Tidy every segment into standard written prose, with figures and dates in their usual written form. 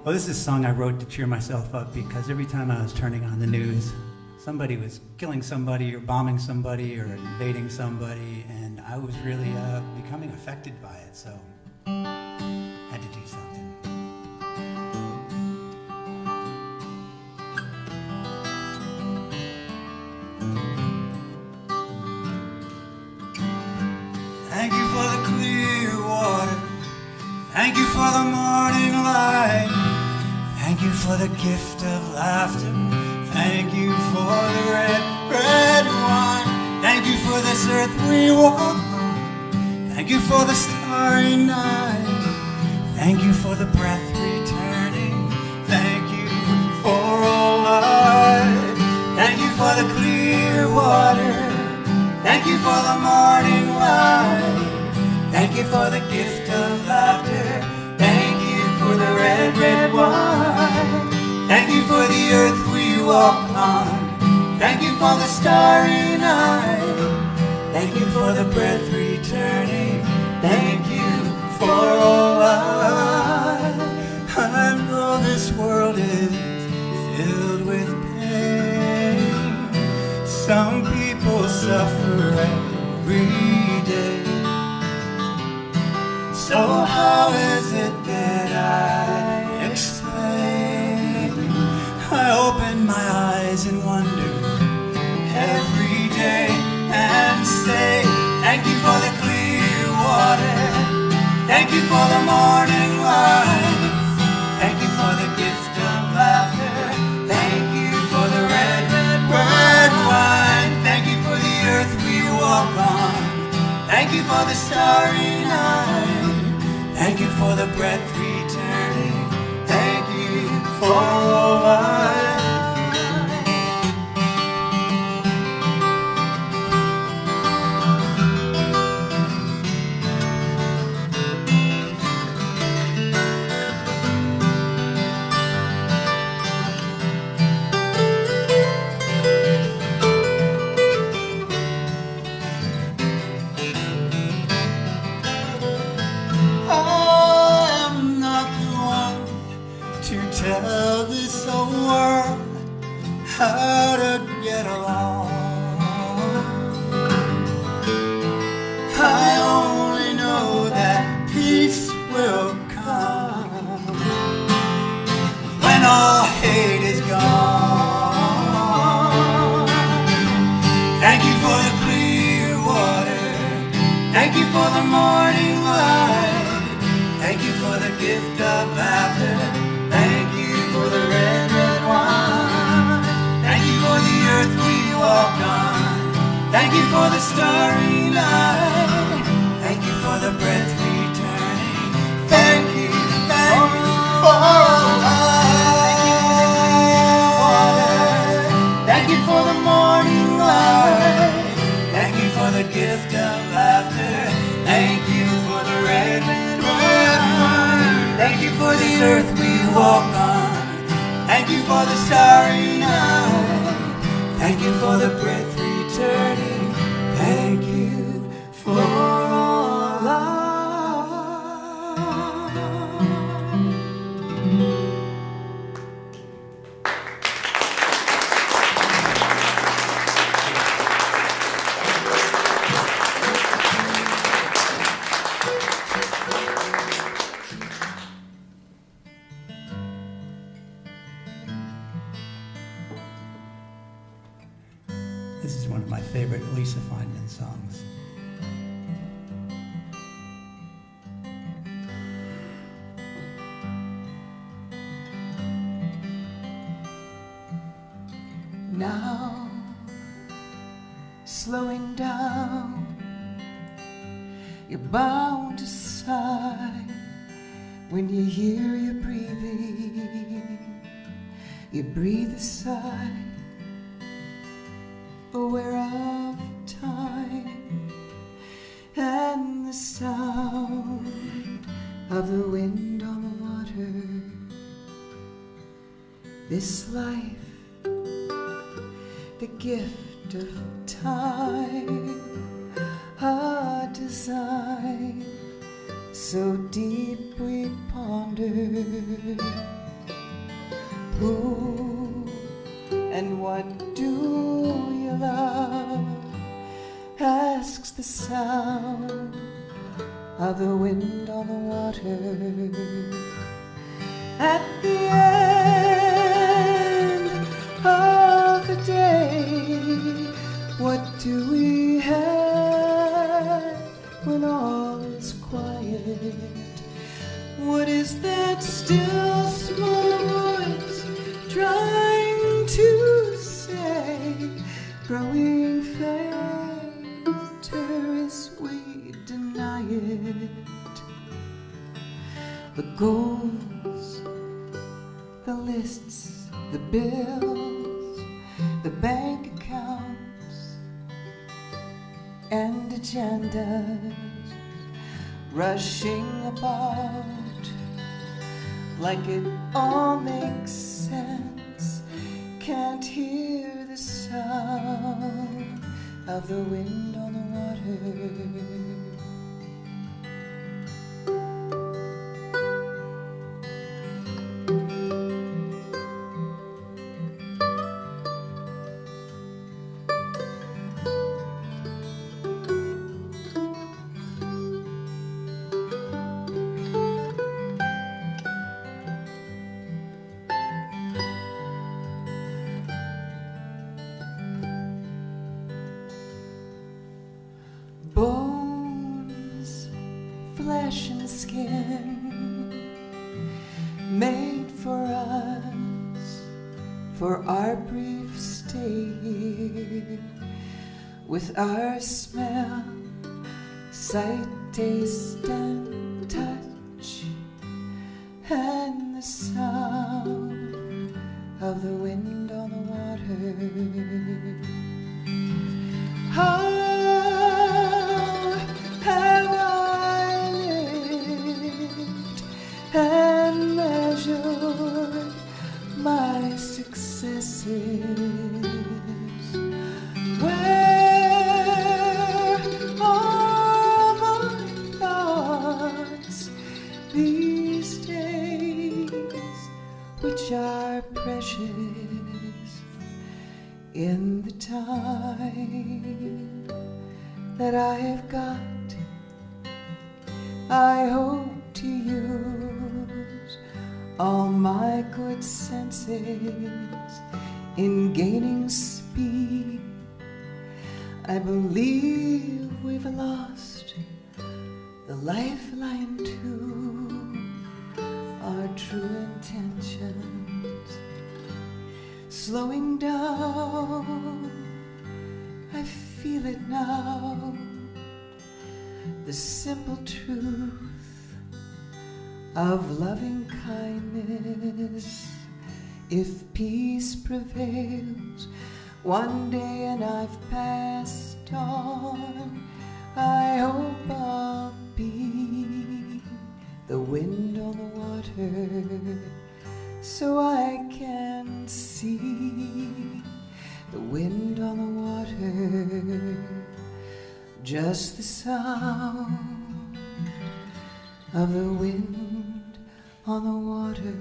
Well, this is a song I wrote to cheer myself up because every time I was turning on the news, somebody was killing somebody or bombing somebody or invading somebody, and I was really becoming affected by it, so I had to do something. Thank you for the clear water. Thank you for the morning light. Thank you for the gift of laughter. Thank you for the red, red wine. Thank you for this earth we walk on. Thank you for the starry night. Thank you for the breath returning. Thank you for all life. Thank you for the clear water. Thank you for the morning light. Thank you for the gift of laughter. Thank you for the red, red wine. Thank you for the earth we walk on. Thank you for the starry night. Thank you for the breath returning. Thank you for all life. I know this world is filled with pain. Some people suffer every day. So how is it that I explain? I open my eyes and wonder every day and say, thank you for the clear water. Thank you for the morning light. Thank you for the gift of laughter. Thank you for the red, red, red wine. Thank you for the earth we walk on. Thank you for the starry night. Thank you for the breath returning. Thank you for all life. Tell this old world how to get along. I only know that peace will come when all hate is gone. Thank you for the clear water. Thank you for the morning light. Thank you for the gift of laughter. Thank you for the red, red wine. Thank you for the earth we walk on. Thank you for the starry night. Thank you for the breath returning. Thank you for all life. Thank you for the morning light. Thank you for the gift of laughter. Thank you for the red, red wine. Thank you for the earth we walk on. Thank you for the starry night. Thank you for the breath returning. Thank you for all life. This is one of my favorite Alisa Fineman songs. Now, slowing down, you're bound to sigh when you hear your breathing. You breathe a sigh, aware of time and the sound of the wind on the water. This life, the gift of time, a design so deep we ponder. Who and what do you love? Asks the sound of the wind on the water. At the end of the day, what do we have when all is quiet? What is that still small voice trying to say, growing fainter as we deny it? The goals, the lists, the bills, the bank accounts, and agendas rushing about like it all makes sense. Can't hear the sound of the wind on the water. Bones, flesh and skin, made for us, for our brief stay here, with our smell, sight, taste and touch, and the sound of the wind on the water. How have I lived and measured my successes? Where are my thoughts these days, which are precious in the time that I have got? I hope to use all my good senses in gaining speed. I believe we've lost the lifeline to our true intentions. Slowing down, I feel it now, the simple truth of loving kindness. If peace prevails one day and I've passed on, I hope I'll be the wind on the water, so I can see the wind on the water, just the sound of the wind on the water.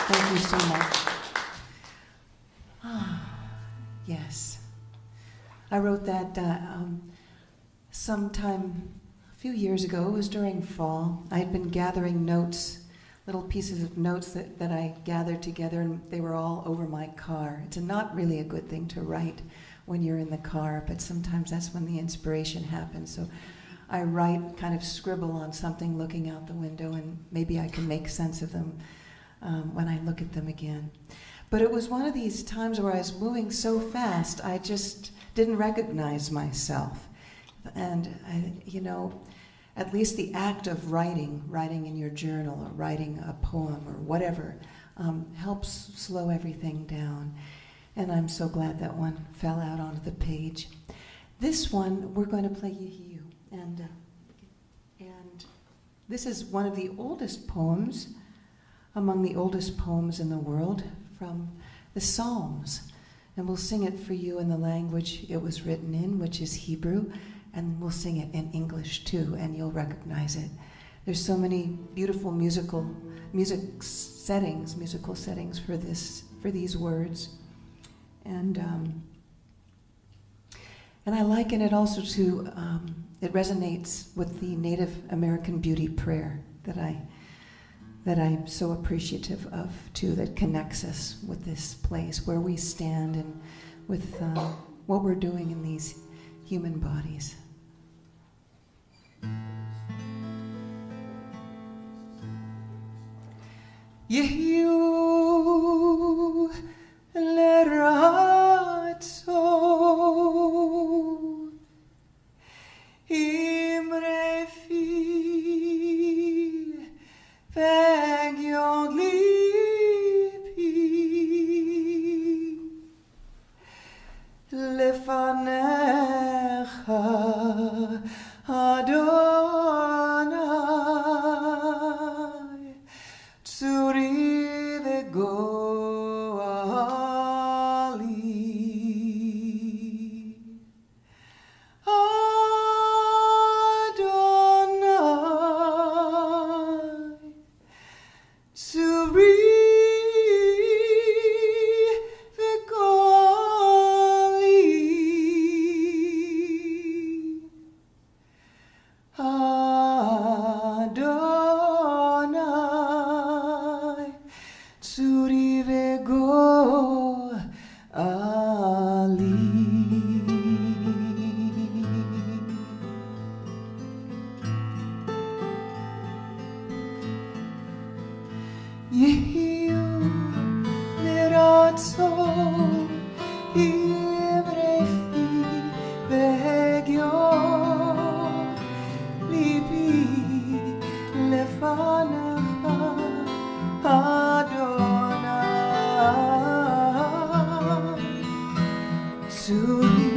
Thank you so much. Yes. I wrote that sometime a few years ago. It was during fall. I had been gathering notes, little pieces of notes that I gathered together, and they were all over my car. It's not really a good thing to write when you're in the car, but sometimes that's when the inspiration happens. So I write, kind of scribble on something looking out the window, and maybe I can make sense of them when I look at them again. But it was one of these times where I was moving so fast, I just didn't recognize myself. And, at least the act of writing in your journal or writing a poem or whatever, helps slow everything down. And I'm so glad that one fell out onto the page. This one, we're going to play Yih'yu. And this is one of the oldest poems among the oldest poems in the world from the Psalms. And we'll sing it for you in the language it was written in, which is Hebrew, and we'll sing it in English too, and you'll recognize it. There's so many beautiful musical settings for these words. And I liken it also to, it resonates with the Native American beauty prayer that I'm so appreciative of too, that connects us with this place where we stand and with what we're doing in these human bodies. Yih'yu L'Ratzon Imrefi V'Gyon Lipi Lefanecha Adonai Tzuri V'Goali Adonai Tzuri Adonai Tzuri V'Goali. Yih'yu L'Ratzon Imrefi V'Gyon Lipi Lefanecha Adonai Tzuri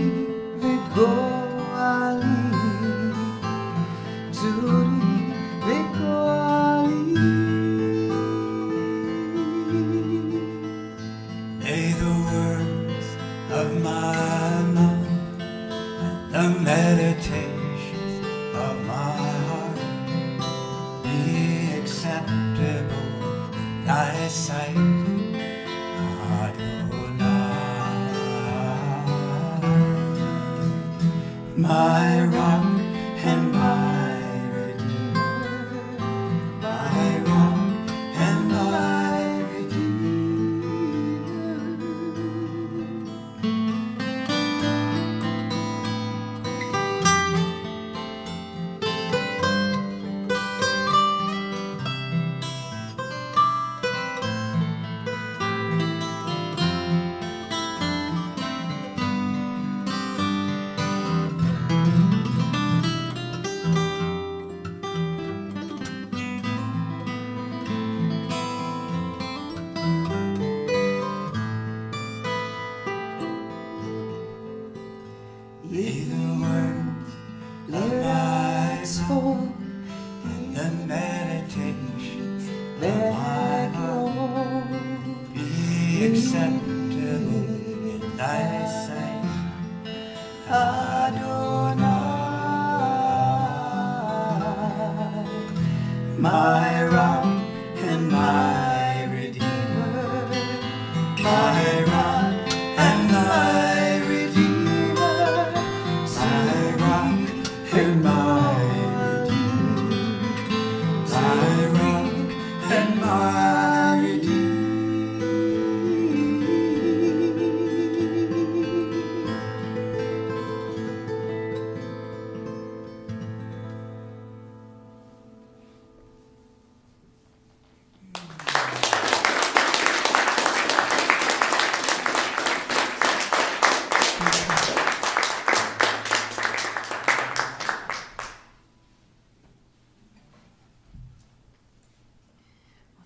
V'Goali Tzuri V'Goali. May the words of my mouth and the meditations of my heart be acceptable in thy sight, Adonai, my rock and my redeemer, my rock and my redeemer. May the words of my soul and the meditations of my heart be acceptable in thy sight, Adonai, my rock and my redeemer, my rock and my redeemer, my rock and my redeemer, my rock and my redeemer.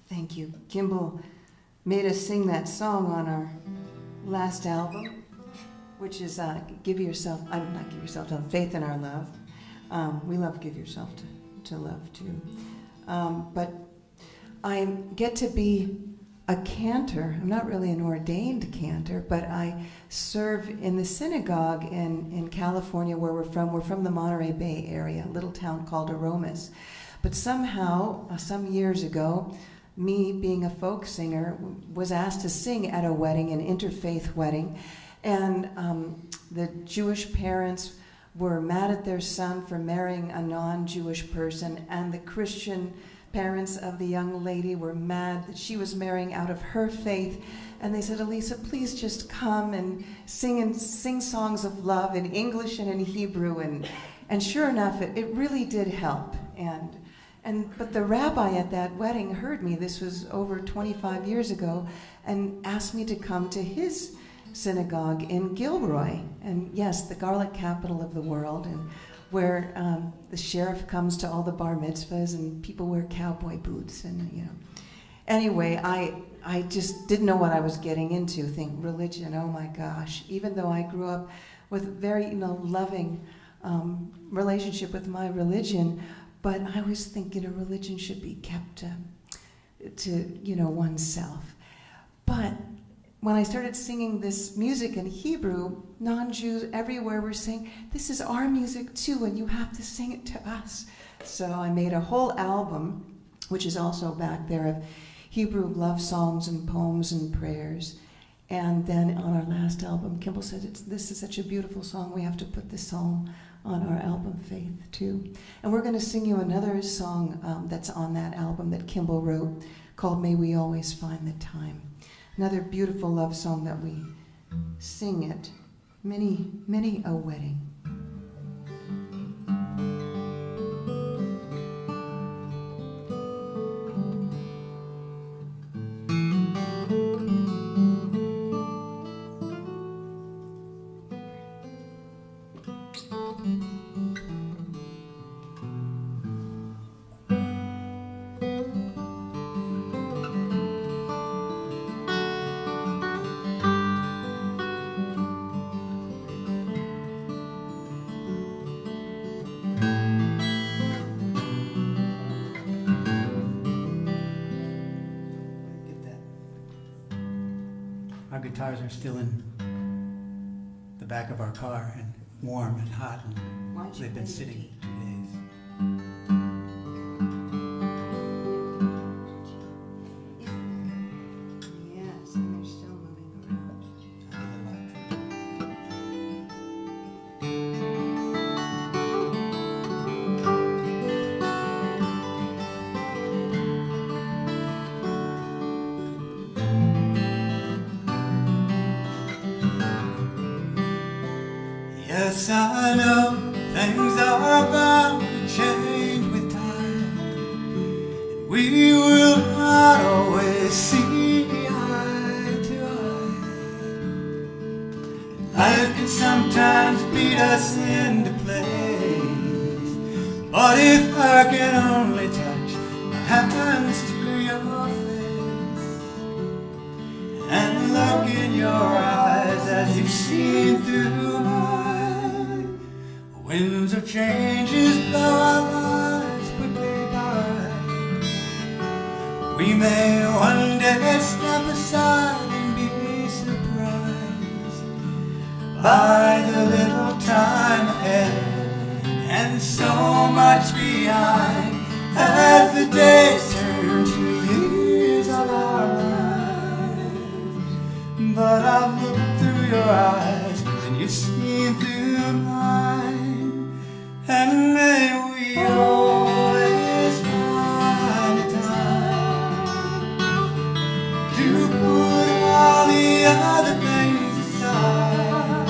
Thank you. Kimball made us sing that song on our last album, which is Faith in Our Love. We love Give Yourself to Love too. But I get to be a cantor. I'm not really an ordained cantor, but I serve in the synagogue in California where we're from. We're from the Monterey Bay area, a little town called Aromas. But somehow, some years ago, me being a folk singer was asked to sing at a wedding, an interfaith wedding, and the Jewish parents were mad at their son for marrying a non-Jewish person, and the Christian parents of the young lady were mad that she was marrying out of her faith. And they said, Alisa, please just come and sing songs of love in English and in Hebrew. And sure enough, it really did help. But the rabbi at that wedding heard me. This was over 25 years ago, and asked me to come to his synagogue in Gilroy. And yes, the garlic capital of the world, and where the sheriff comes to all the bar mitzvahs and people wear cowboy boots, and Anyway, I just didn't know what I was getting into. Think religion, oh my gosh. Even though I grew up with a very loving relationship with my religion, but I was thinking a religion should be kept to oneself. But when I started singing this music in Hebrew, non-Jews everywhere were saying, this is our music too, and you have to sing it to us. So I made a whole album, which is also back there, of Hebrew love songs and poems and prayers. And then on our last album, Kimball said, this is such a beautiful song, we have to put this song on our album, Faith, too. And we're going to sing you another song that's on that album that Kimball wrote, called May We Always Find the Time. Another beautiful love song that we sing at many, many a wedding. Our guitars are still in the back of our car and warm and hot, and they've been sitting 2 days. Yes, and they're still moving around. Yes, I know things are bound to change with time, and we will not always see eye to eye. Life can sometimes beat us into place, but if I can only touch my hands to your face and look in your eyes as you've seen through mine, winds of changes blow our lives quickly by. We may one day step aside and be surprised by the little time ahead and so much behind as the days turn to years of our lives. But I've looked through your eyes and you've seen through mine. And may we always find a time to put all the other things aside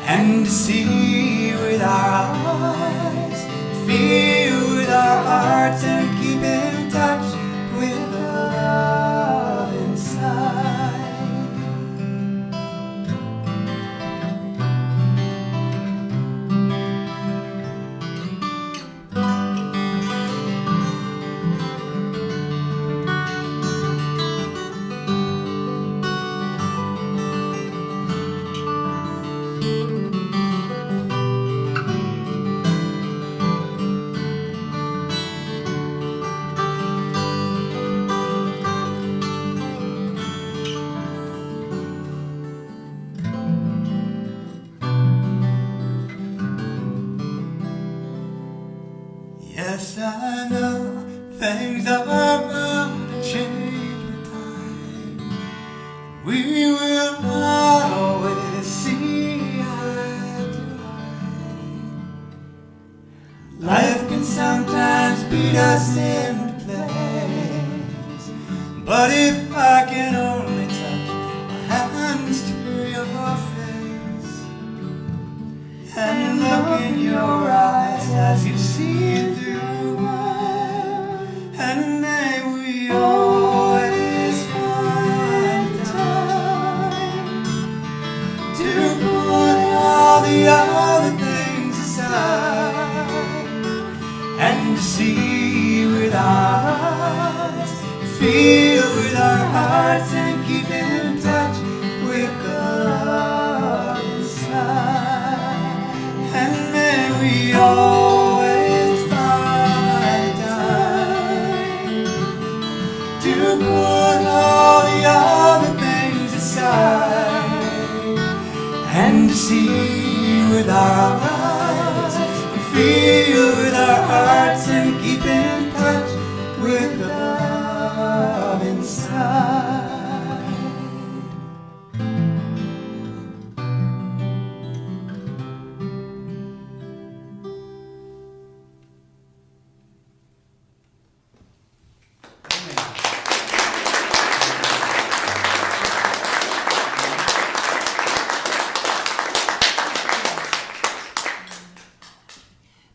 and to see with our eyes, feel with our hearts, and keep it I know things are bound to change with time. We will not always see eye to eye. Life can sometimes beat us into place, but if I can only touch my hands to your face and look in your eyes as you see through mine, and may we always find time to put all the other things aside and to see with our eyes, feel with our hearts, and keep in touch with the love inside. And may we always find time to put all the other things aside and to see with our eyes, and feel with our hearts, and keep in touch with the love inside.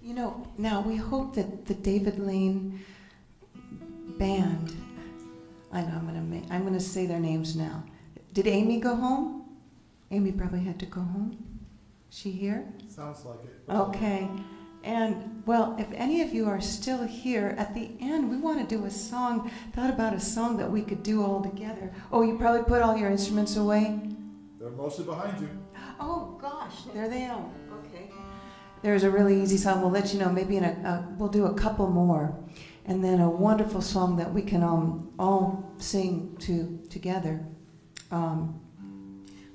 You know, now we hope that the David Lane band, I know I'm gonna say their names now. Did Amy go home? Amy probably had to go home. She here? Sounds like it. Okay. And, well, if any of you are still here, at the end, we want to do a song, thought about a song that we could do all together. Oh, you probably put all your instruments away? They're mostly behind you. Oh, gosh, there they are. Okay. There's a really easy song. We'll let you know. Maybe we'll do a couple more. And then a wonderful song that we can all sing together. What are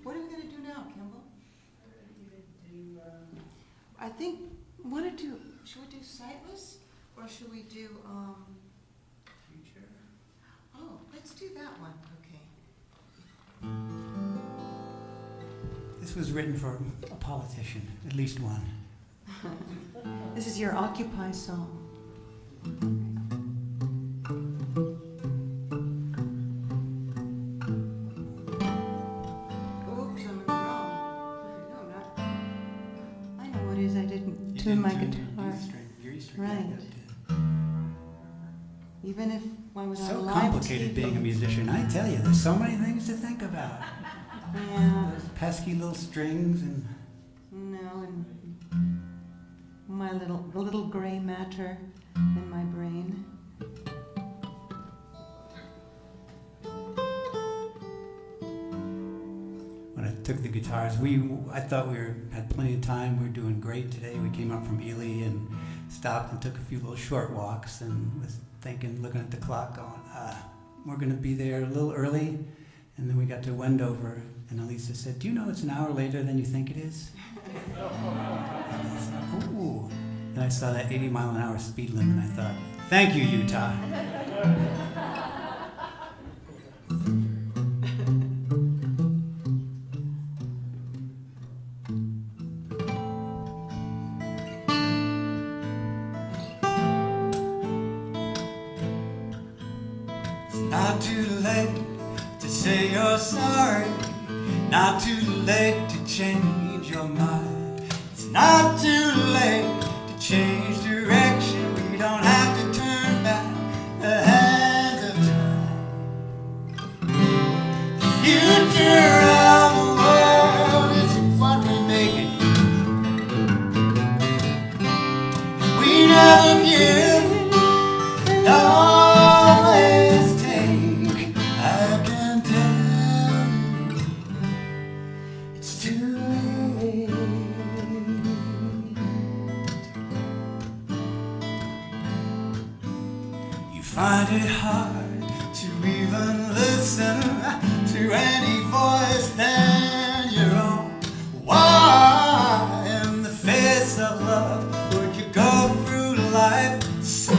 we going to do now, Kimball? I think, should we do Sightless? Or should we do, Future. oh, let's do that one. Okay. This was written for a politician, at least one. This is your Occupy song. Oops, I'm in the wrong. No, I'm not. I know what it is. I didn't tune my guitar. Right. Even if I was So on live complicated TV. being a musician. I tell you, there's so many things to think about. Yeah. Those pesky little strings and No, and the little gray matter in my brain. when I took the guitars, I thought had plenty of time. We were doing great today. We came up from Ely and stopped and took a few little short walks, and was thinking, looking at the clock, going, we're going to be there a little early. And then we got to Wendover, and Alisa said, "Do you know it's an hour later than you think it is?" And I said, "Ooh." And I saw that 80-mile-an-hour speed limit, and I thought, "Thank you, Utah." It's not too late to say you're sorry, not too late to change your mind. It's not too late to change direction. We don't have to turn back the hands of time. The future of the world is what we make it. If we never give and always take, I can tell you it's too late. You find it hard to even listen to any voice than your own. Why, in the face of love, would you go through life so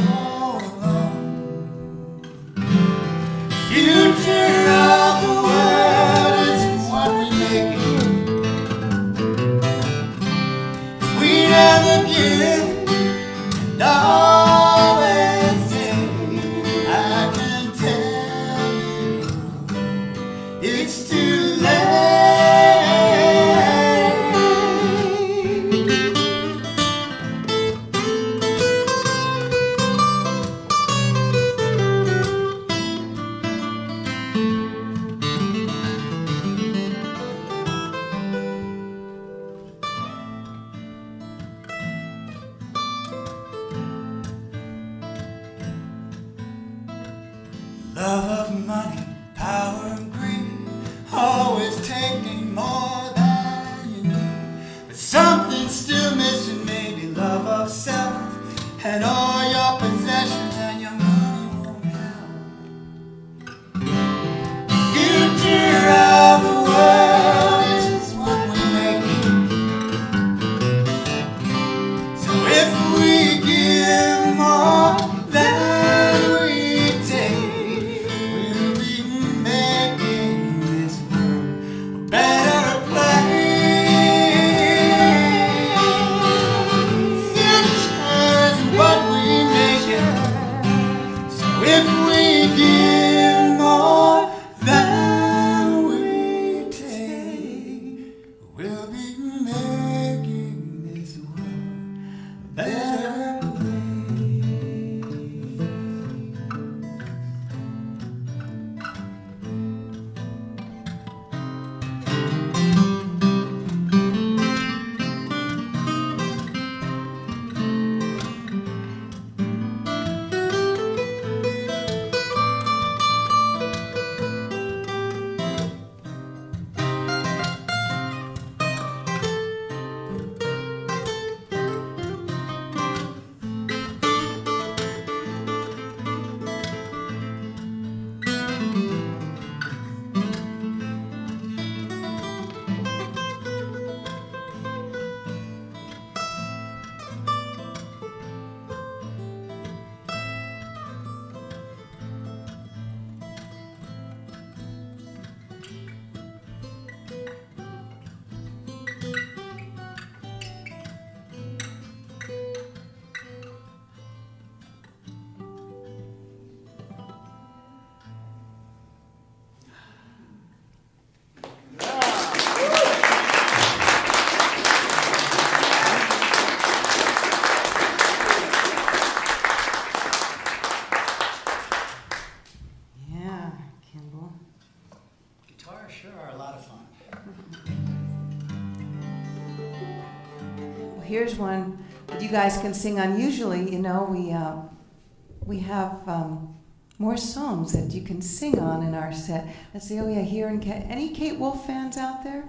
love of money, power and greed, always taking more than you need. But something's still missing, maybe love of self, and all your possessions and your money won't help. Future of the world is what we make it. So if we give more than we take, we'll be making this world a better place. Future's what we make it. So if we give more than we take, we'll be making this world a better place. Yeah, Kimball. Guitars sure are a lot of fun. Well, here's one that you guys can sing on. Usually, you know, we have more songs that you can sing on in our set. Let's see. Oh yeah, here in any Kate Wolf fans out there?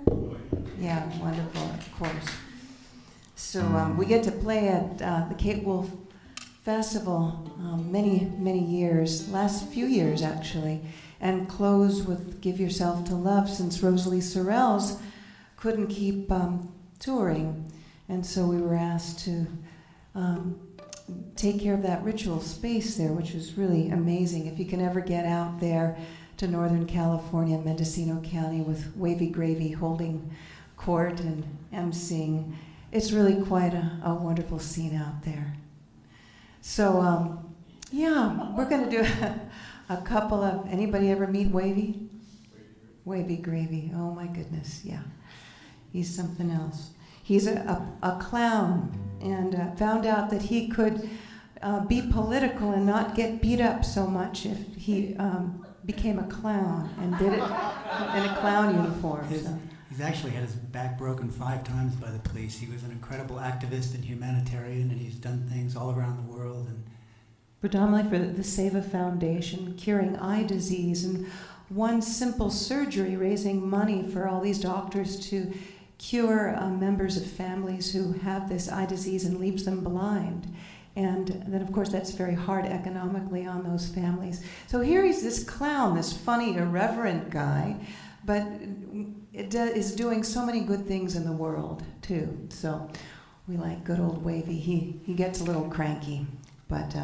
Yeah, wonderful, of course. So we get to play at the Kate Wolf Festival many years, last few years actually, and close with Give Yourself to Love, since Rosalie Sorrells couldn't keep touring, and so we were asked to take care of that ritual space there, which was really amazing. If you can ever get out there to Northern California, Mendocino County, with Wavy Gravy holding court and emceeing, it's really quite a wonderful scene out there. So, yeah, we're going to do a couple of, anybody ever meet Wavy? Wavy Gravy, oh my goodness, yeah. He's something else. He's a clown, and found out that he could be political and not get beat up so much if he became a clown and did it in a clown uniform. So. He's actually had his back broken 5 times by the police. He was an incredible activist and humanitarian, and he's done things all around the world. And Predominantly for the Seva Foundation, curing eye disease, and one simple surgery, raising money for all these doctors to cure members of families who have this eye disease and leaves them blind. And then, of course, that's very hard economically on those families. So here he's this clown, this funny, irreverent guy, but is doing so many good things in the world, too. So we like good old Wavy. He gets a little cranky, but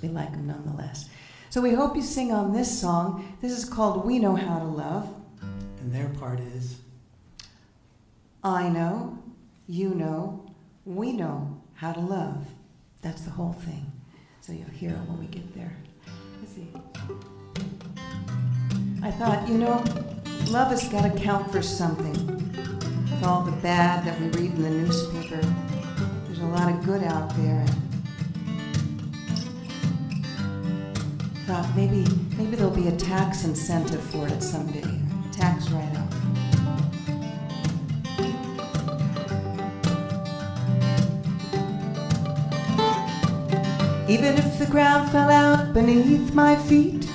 we like him nonetheless. So we hope you sing on this song. This is called We Know How to Love. and their part is, I know, you know, we know how to love. That's the whole thing. So you'll hear it when we get there. Let's see. I thought, you know, love has got to count for something. With all the bad that we read in the newspaper, there's a lot of good out there. I thought maybe there'll be a tax incentive for it someday. Tax write-off. Even if the ground fell out beneath my feet,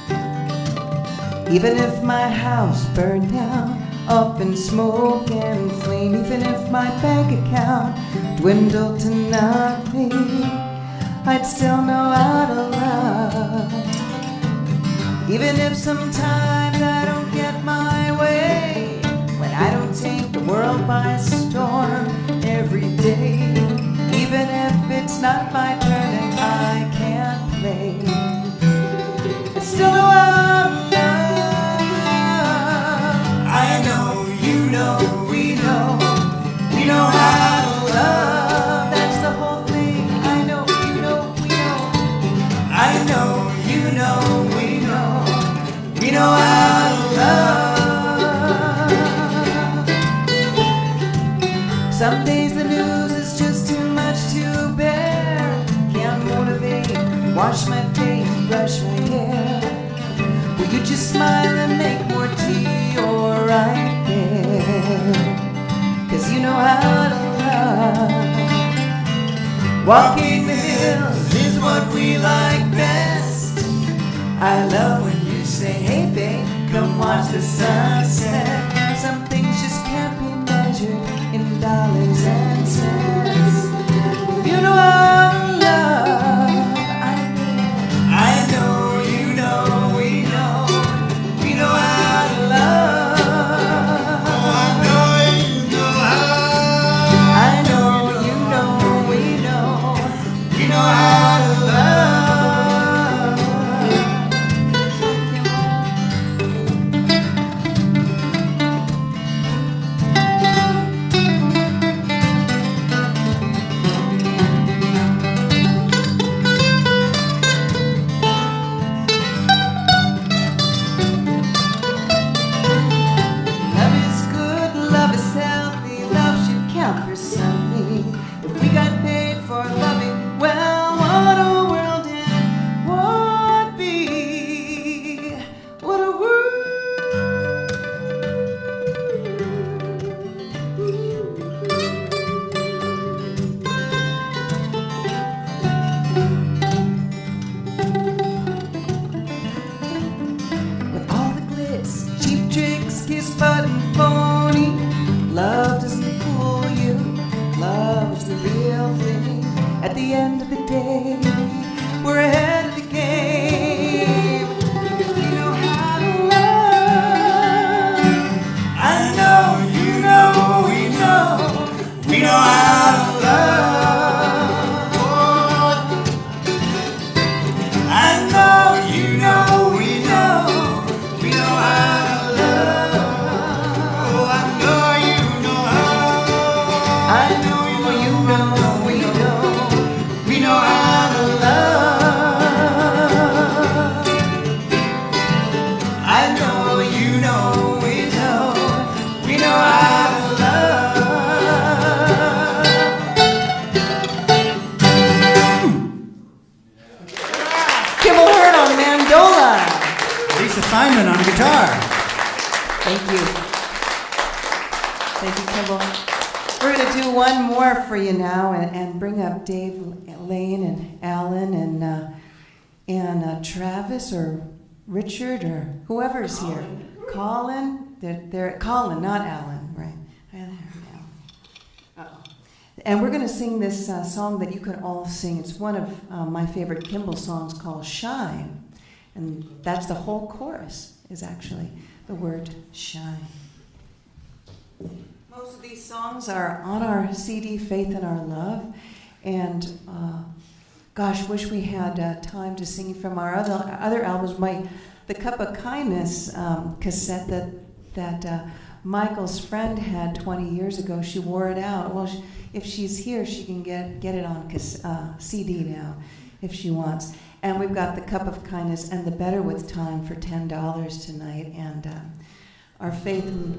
Even if my house burned down, up in smoke and flame, even if my bank account dwindled to nothing, I'd still know how to love. Even if sometimes I don't get my way, when I don't take the world by storm every day, even if it's not my turn and I can't play, I still know how to love. I know, you know, we know how to love. That's the whole thing. I know, you know, we know. I know, you know, we know how to love. Some days the news is just too much to bear. Can't motivate, wash my face, brush my hair. Will you just smile and make more tea or right there? 'Cause you know how to love. Walking the hills is what we like best. I love when you say, hey babe, come watch the sunset. Some things just can't be measured in dollars and cents. You know how to love. I know, you know, we know how to love. Oh, I know, you know how. I know, you know, we know how to love. Love is good, love is healthy, love should count for something. If we got paid for loving, well, what a world it would be. What a with all the glitz, cheap tricks, kiss button, phony. Love doesn't fool you. Love is the real thing. At the end of the day, we're ahead of the game. 'Cause we know how to love. I know, you know, we know how to love. I know, you know, we know how to love. Oh, I know, you know how. I know, you know, we know how to love. I know, you know, we know how to love. Kimball Hurd on mandola. Lisa Fineman on guitar. Thank you. Thank you, Kimball. We're going to do one more for you now and bring up Dave Lane and Alan and Travis or Richard or whoever's here. Colin. They're Colin, not Alan, right? Uh-oh. And we're going to sing this song that you can all sing. It's one of my favorite Kimball songs called Shine. And that's the whole chorus is actually the word shine. Most of these songs are on our CD, Faith in Our Love. And gosh, wish we had time to sing from our other albums. The Cup of Kindness cassette that Michael's friend had 20 years ago, she wore it out. Well, if she's here, she can get it on CD now if she wants. And we've got The Cup of Kindness and The Better With Time for $10 tonight. And our Faith in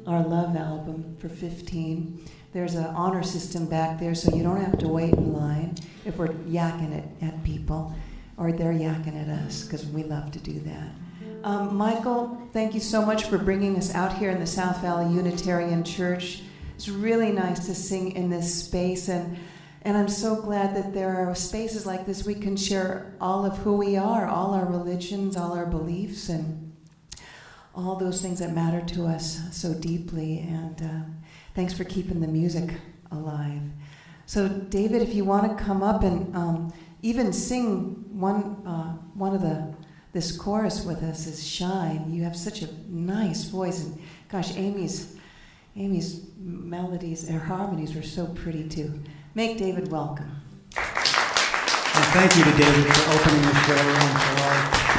Our Love album for $15. There's an honor system back there, so you don't have to wait in line if we're yakking it at people, or they're yakking at us, because we love to do that. Michael, thank you so much for bringing us out here in the South Valley Unitarian Church. It's really nice to sing in this space, and I'm so glad that there are spaces like this we can share all of who we are, all our religions, all our beliefs, and all those things that matter to us so deeply. And thanks for keeping the music alive. So David, if you want to come up and even sing one of this chorus with us is Shine. You have such a nice voice, and gosh, Amy's melodies, her harmonies were so pretty too. Make David welcome. And thank you to David for opening the show and for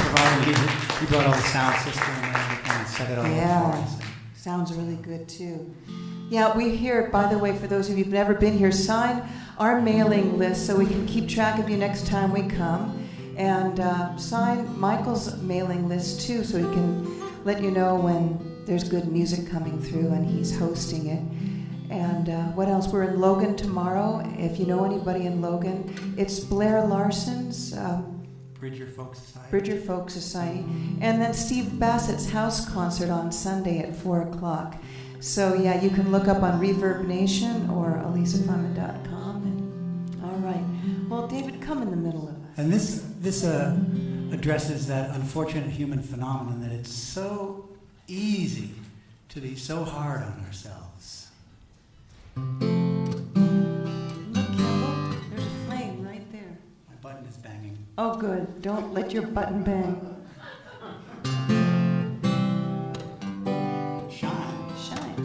providing. He brought all the sound system and everything and set it all up for us. Sounds really good too. Yeah, we here, by the way, for those of you who've never been here, sign our mailing list so we can keep track of you next time we come. And sign Michael's mailing list too so he can let you know when there's good music coming through and he's hosting it. And what else? We're in Logan tomorrow. If you know anybody in Logan, it's Blair Larson's Bridger Folk Society. And then Steve Bassett's house concert on Sunday at 4 o'clock. So yeah, you can look up on Reverb Nation or AlisaFineman.com. And all right. Well, David, come in the middle of us. And this addresses that unfortunate human phenomenon that it's so easy to be so hard on ourselves. Look, Kimball, there's a flame right there. My button is banging. Oh, good. Don't let your button bang. Shine. Shine.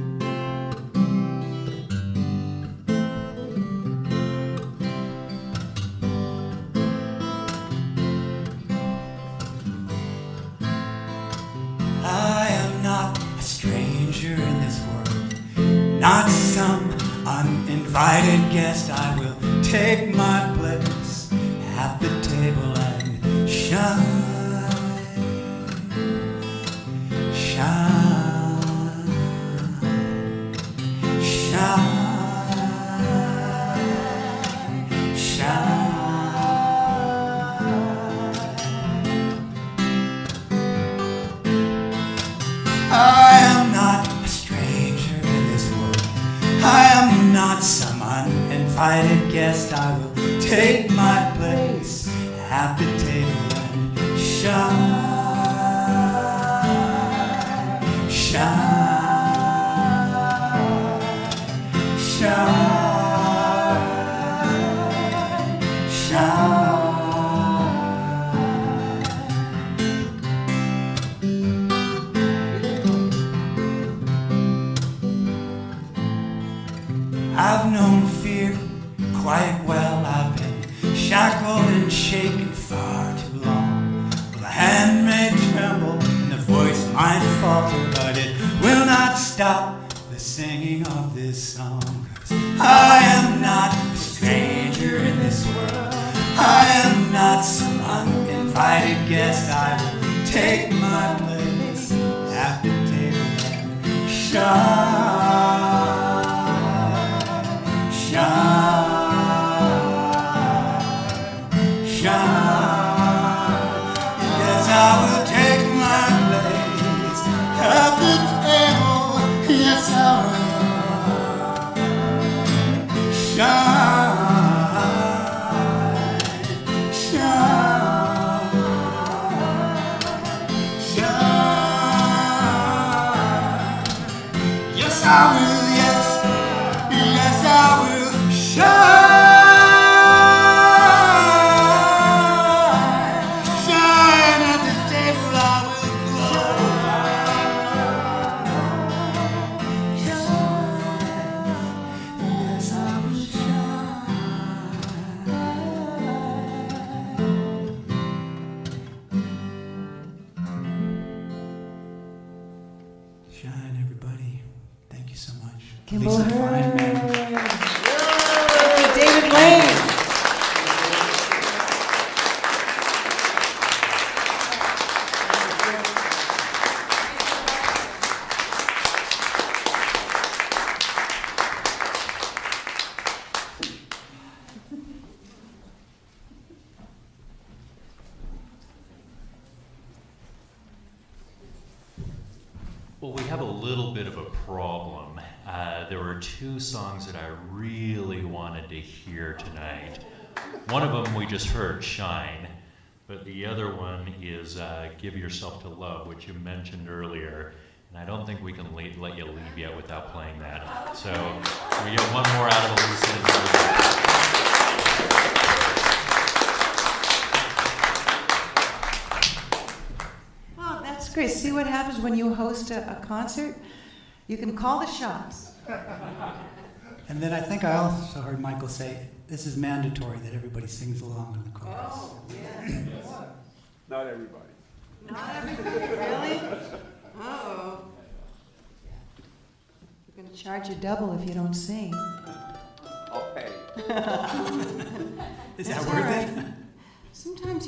I am not a stranger in this world, not some uninvited guest. I will take my place at the table and shine, shine, shine, shine. I am not a stranger in this world. I am not some uninvited guest. I will take my place at the table and shine, shine, shine, shine. I've known fear quite well. I've been shackled and shaken far too long. Well, the hand may tremble and the voice might falter, but it will not stop the singing of this song. 'Cause I am not a stranger in this world. I am not some uninvited guest. I will take my place at the table and shine. Shine, shine. Yes, I will take my place at the table. Yes, I will. Shine, shine, shine. Yes, I will. Yes, yes, I will. Shine, shine at the table. I will glow. Yes, I will shine, everybody. Thank you so much. Kimball, Alisa Hurd. Fineman. David Lane. Well, we have a little bit of a problem. There were two songs that I really wanted to hear tonight. One of them we just heard, Shine, but the other one is Give Yourself to Love, which you mentioned earlier. And I don't think we can let you leave yet without playing that. So we get one more out of Alisa. Oh, that's great. See what happens when you host a concert? You can call the shots. And then I think I also heard Michael say, this is mandatory that everybody sings along in the chorus. Oh, yeah. Not everybody. Not everybody, really? Uh-oh. We're going to charge you double if you don't sing. I'll pay. Is that That's worth all it? right. Sometimes,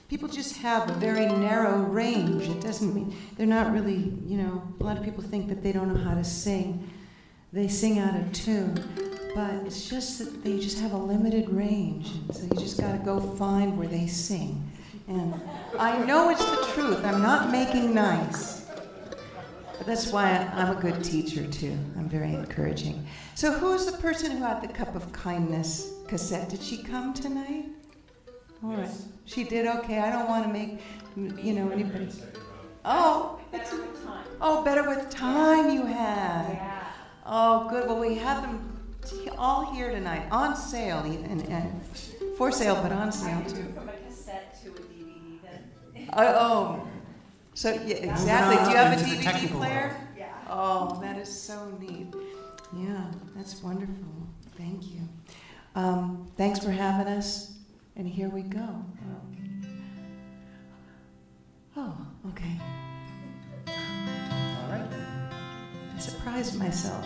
people just have a very narrow range. It doesn't mean they're not really, a lot of people think that they don't know how to sing. They sing out of tune, but it's just that they just have a limited range. And so you just got to go find where they sing. And I know it's the truth. I'm not making nice. But that's why I'm a good teacher, too. I'm very encouraging. So who's the person who had the Cup of Kindness cassette? Did she come tonight? All right. She did? Okay. I don't want to make, anybody. Oh. Better with time you had. Yeah. Oh, good. Well, we have them all here tonight, on sale, and for sale, but on sale, too. From a cassette to a DVD then. So, yeah, exactly. Do you have a Into the DVD technical player? world. Yeah. Oh, that is so neat. Yeah, that's wonderful. Thank you. Thanks for having us, and here we go. Oh, okay. All right. I surprised myself.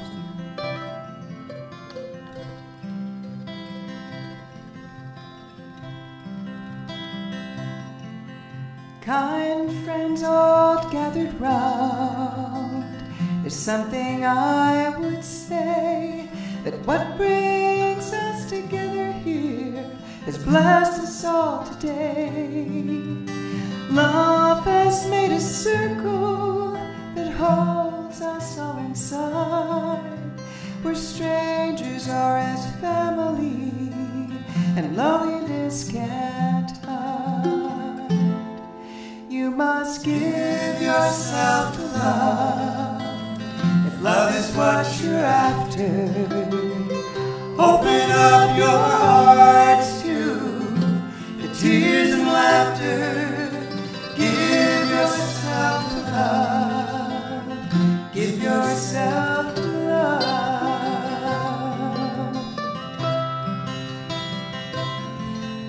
Kind friends all gathered round, there's something I would say, that what brings us together here has blessed us all today. Love has made a circle that holds us all inside, where strangers are as family and loneliness can't hide. You must give yourself to love, if love is what you're after. Open up your hearts to the tears and laughter. Give yourself to love. Give yourself to love.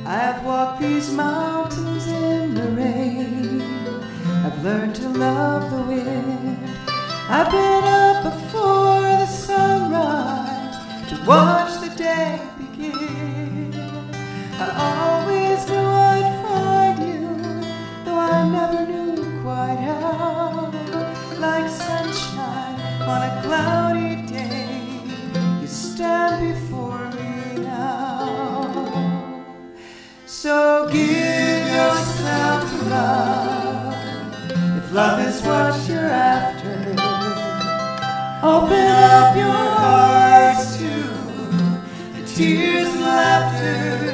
I've walked these mountains in the rain. I've learned to love the wind. I've been up before the sunrise to watch the day begin. I always knew I'd find you, though I never knew quite how. Like sunshine on a cloudy day, you stand before me now. So give yourself to love, if love is what you're after. Open up your hearts to the tears and laughter.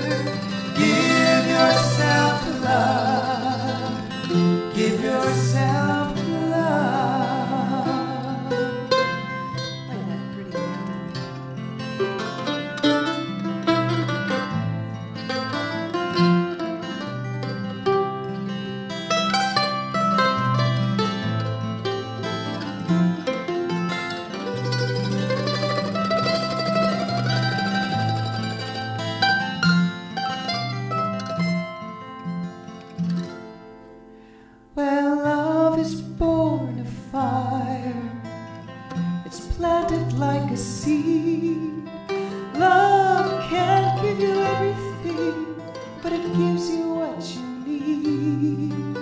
Give yourself to love. Give yourself to love. Play that pretty Well, love is born of fire. It's planted like a seed. Love can't give you everything, but it gives you what you need.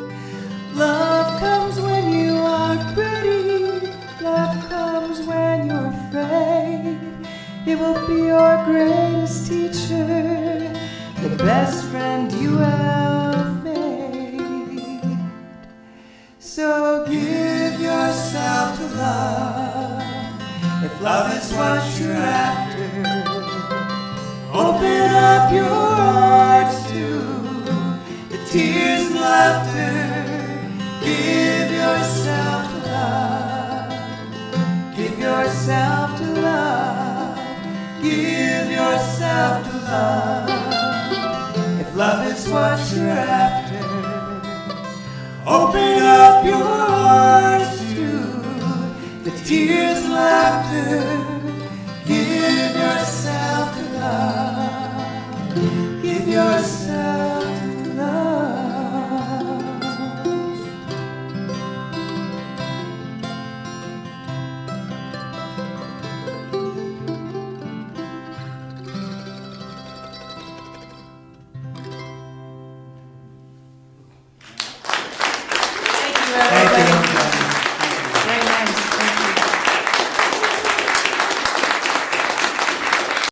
Love comes when you are ready. Love comes when you're afraid. It will be your greatest teacher, the best friend you have made. So give yourself to love, if love is what you're after. Open up your hearts to love. If love is what you're after, open up your hearts to the tears and laughter. Give yourself to love. Give yourself